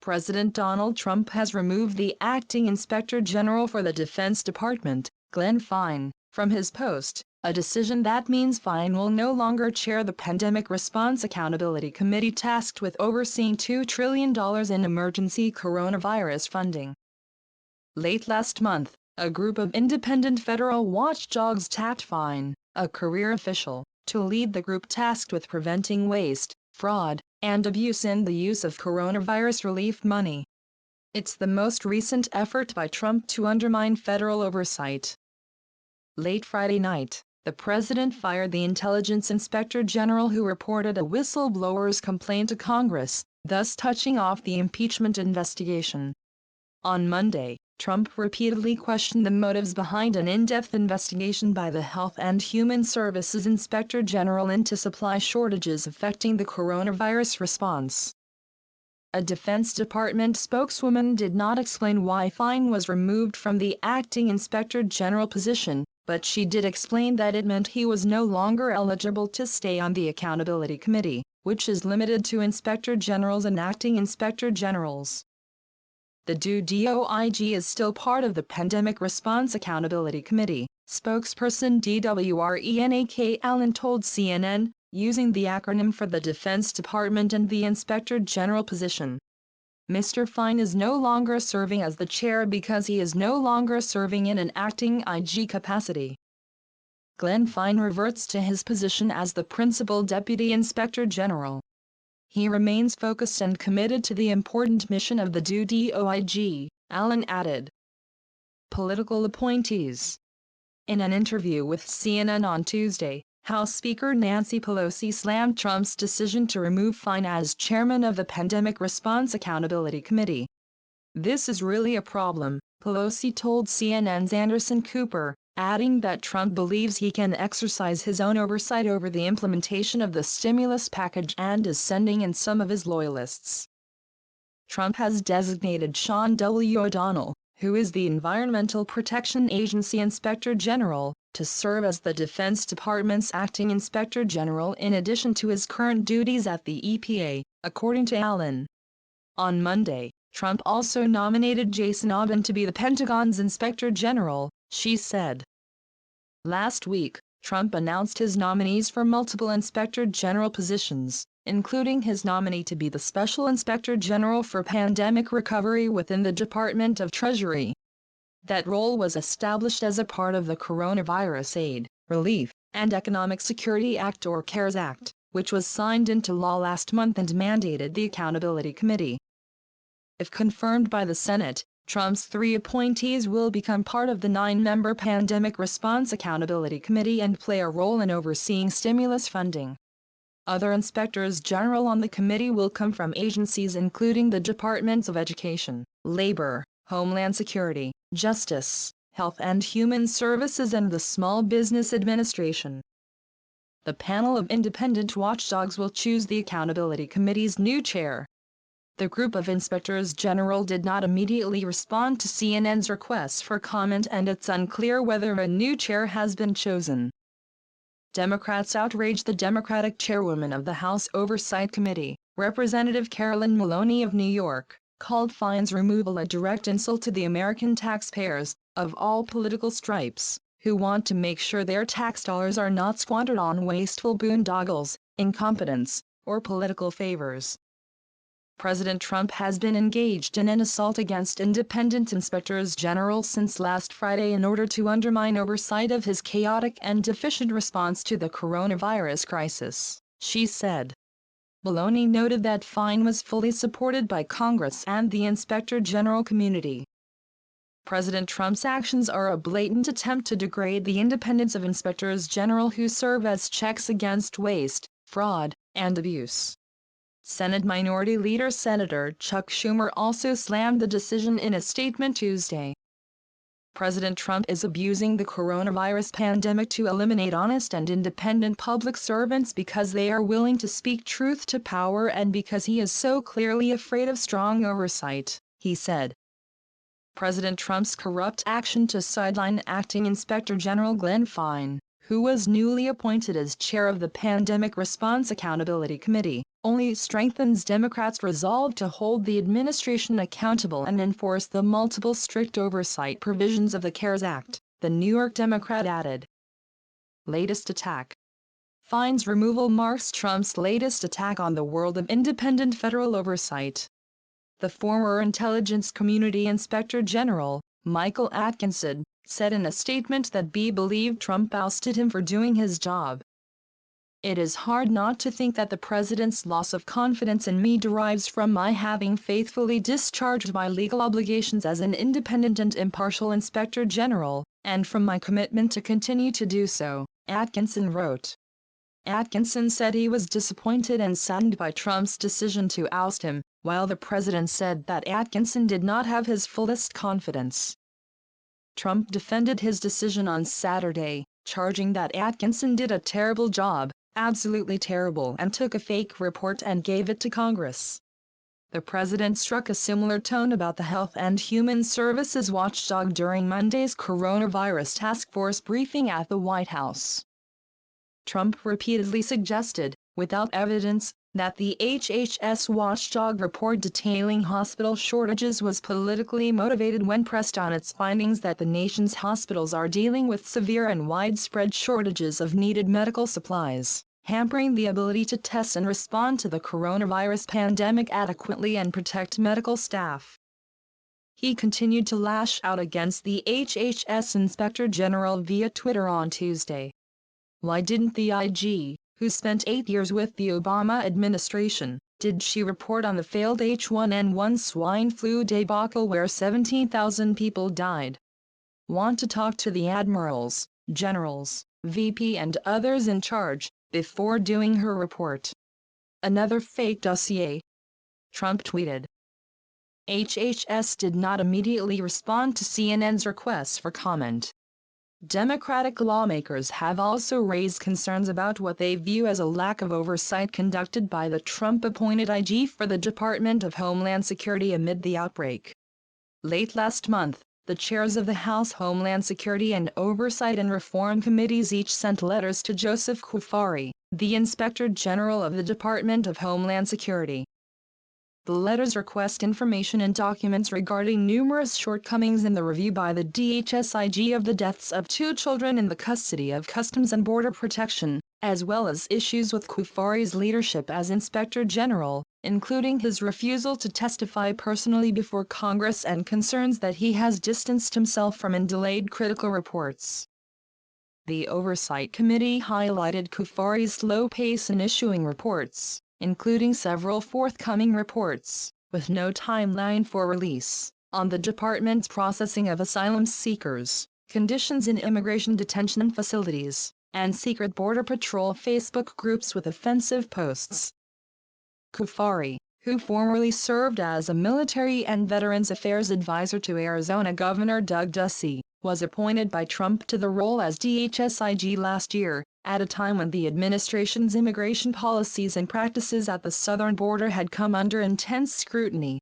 President Donald Trump has removed the acting Inspector General for the Defense Department, Glenn Fine, from his post, a decision that means Fine will no longer chair the Pandemic Response Accountability Committee tasked with overseeing $2 trillion in emergency coronavirus funding. Late last month, a group of independent federal watchdogs tapped Fine, a career official, to lead the group tasked with preventing waste, fraud, and abuse in the use of coronavirus relief money. It's the most recent effort by Trump to undermine federal oversight. Late Friday night, the president fired the Intelligence Inspector General who reported a whistleblower's complaint to Congress, thus touching off the impeachment investigation. On Monday, Trump repeatedly questioned the motives behind an in-depth investigation by the Health and Human Services Inspector General into supply shortages affecting the coronavirus response. A Defense Department spokeswoman did not explain why Fine was removed from the acting Inspector General position, but she did explain that it meant he was no longer eligible to stay on the Accountability Committee, which is limited to Inspector Generals and acting Inspector Generals. The DOIG is still part of the Pandemic Response Accountability Committee, spokesperson DWRENAK Allen told CNN, using the acronym for the Defense Department and the Inspector General position. Mr. Fine is no longer serving as the chair because he is no longer serving in an acting IG capacity. Glenn Fine reverts to his position as the Principal Deputy Inspector General. He remains focused and committed to the important mission of the DOIG, Allen added. Political appointees. In an interview with CNN on Tuesday, House Speaker Nancy Pelosi slammed Trump's decision to remove Fine as chairman of the Pandemic Response Accountability Committee. "This is really a problem," Pelosi told CNN's Anderson Cooper, adding that Trump believes he can exercise his own oversight over the implementation of the stimulus package and is sending in some of his loyalists. Trump has designated Sean W. O'Donnell, who is the Environmental Protection Agency Inspector General, to serve as the Defense Department's acting Inspector General in addition to his current duties at the EPA, according to Allen. On Monday, Trump also nominated Jason Aubin to be the Pentagon's Inspector General, she said. Last week, Trump announced his nominees for multiple Inspector General positions, including his nominee to be the Special Inspector General for Pandemic Recovery within the Department of Treasury. That role was established as a part of the Coronavirus Aid, Relief, and Economic Security Act or CARES Act, which was signed into law last month and mandated the Accountability Committee. If confirmed by the Senate, Trump's 3 appointees will become part of the 9-member Pandemic Response Accountability Committee and play a role in overseeing stimulus funding. Other inspectors general on the committee will come from agencies including the Departments of Education, Labor, Homeland Security, Justice, Health and Human Services and the Small Business Administration. The panel of independent watchdogs will choose the Accountability Committee's new chair. The group of inspectors general did not immediately respond to CNN's requests for comment and it's unclear whether a new chair has been chosen. Democrats outraged the Democratic chairwoman of the House Oversight Committee, Representative Carolyn Maloney of New York, called Fine's removal a direct insult to the American taxpayers, of all political stripes, who want to make sure their tax dollars are not squandered on wasteful boondoggles, incompetence, or political favors. President Trump has been engaged in an assault against independent inspectors general since last Friday in order to undermine oversight of his chaotic and deficient response to the coronavirus crisis, she said. Maloney noted that Fine was fully supported by Congress and the Inspector General community. President Trump's actions are a blatant attempt to degrade the independence of inspectors general who serve as checks against waste, fraud, and abuse. Senate Minority Leader Senator Chuck Schumer also slammed the decision in a statement Tuesday. President Trump is abusing the coronavirus pandemic to eliminate honest and independent public servants because they are willing to speak truth to power and because he is so clearly afraid of strong oversight, he said. President Trump's corrupt action to sideline acting Inspector General Glenn Fine, who was newly appointed as chair of the Pandemic Response Accountability Committee, only strengthens Democrats' resolve to hold the administration accountable and enforce the multiple strict oversight provisions of the CARES Act, the New York Democrat added. Latest attack. Fines removal marks Trump's latest attack on the world of independent federal oversight. The former Intelligence Community Inspector General, Michael Atkinson, said in a statement that he believed Trump ousted him for doing his job. It is hard not to think that the president's loss of confidence in me derives from my having faithfully discharged my legal obligations as an independent and impartial Inspector General, and from my commitment to continue to do so, Atkinson wrote. Atkinson said he was disappointed and saddened by Trump's decision to oust him, while the president said that Atkinson did not have his fullest confidence. Trump defended his decision on Saturday, charging that Atkinson did a terrible job, absolutely terrible, and took a fake report and gave it to Congress. The president struck a similar tone about the Health and Human Services watchdog during Monday's coronavirus task force briefing at the White House. Trump repeatedly suggested, without evidence, that the HHS watchdog report detailing hospital shortages was politically motivated when pressed on its findings that the nation's hospitals are dealing with severe and widespread shortages of needed medical supplies, hampering the ability to test and respond to the coronavirus pandemic adequately and protect medical staff. He continued to lash out against the HHS Inspector General via Twitter on Tuesday. Why didn't the IG, who spent 8 years with the Obama administration, did she report on the failed H1N1 swine flu debacle where 17,000 people died? Want to talk to the admirals, generals, VP and others in charge, before doing her report. Another fake dossier. Trump tweeted. HHS did not immediately respond to CNN's request for comment. Democratic lawmakers have also raised concerns about what they view as a lack of oversight conducted by the Trump-appointed IG for the Department of Homeland Security amid the outbreak. Late last month, the chairs of the House Homeland Security and Oversight and Reform Committees each sent letters to Joseph Cuffari, the Inspector General of the Department of Homeland Security. The letters request information and documents regarding numerous shortcomings in the review by the DHS IG of the deaths of 2 children in the custody of Customs and Border Protection, as well as issues with Cuffari's leadership as Inspector General, including his refusal to testify personally before Congress and concerns that he has distanced himself from and delayed critical reports. The Oversight Committee highlighted Cuffari's slow pace in issuing reports, including several forthcoming reports, with no timeline for release, on the department's processing of asylum seekers, conditions in immigration detention facilities, and secret Border Patrol Facebook groups with offensive posts. Cuffari, who formerly served as a military and Veterans Affairs advisor to Arizona Governor Doug Ducey, was appointed by Trump to the role as DHS IG last year, at a time when the administration's immigration policies and practices at the southern border had come under intense scrutiny.